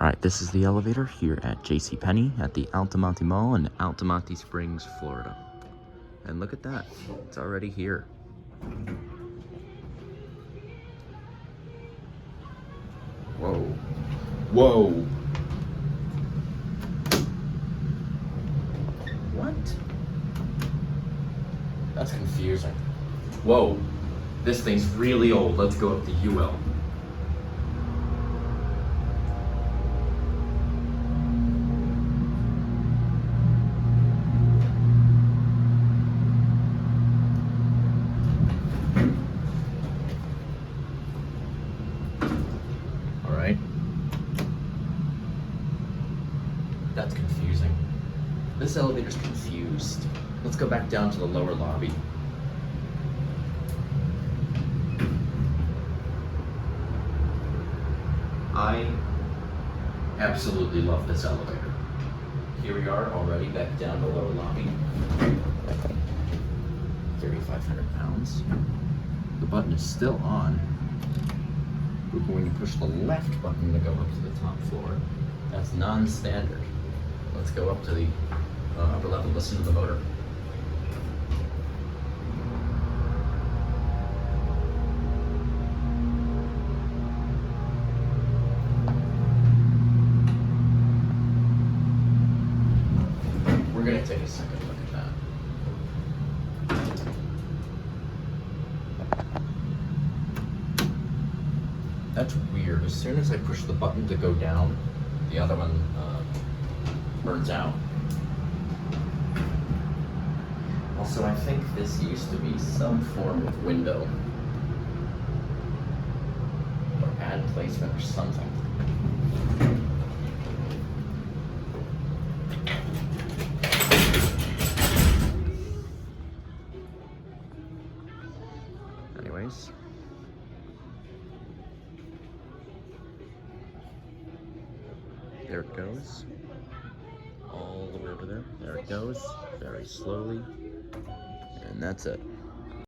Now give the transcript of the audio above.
Alright, this is the elevator here at JCPenney at the Altamonte Mall in Altamonte Springs, Florida. And look at that, it's already here. Whoa. Whoa. What? That's confusing. Whoa. This thing's really old. Let's go up the UL. Alright. That's confusing. This elevator's confused. Let's go back down to the lower lobby. I absolutely love this elevator. Here we are already back down to the lower lobby. 3,500 pounds. The button is still on. We're going to push the left button to go up to the top floor. That's non-standard. Let's go up to the upper level, listen to the motor. We're gonna take a second look at that. That's weird. As soon as I push the button to go down, the other one burns out. Also, I think this used to be some form of window or ad placement or something. Anyways. There it goes. All the way over there. There it goes. Very slowly. And that's it.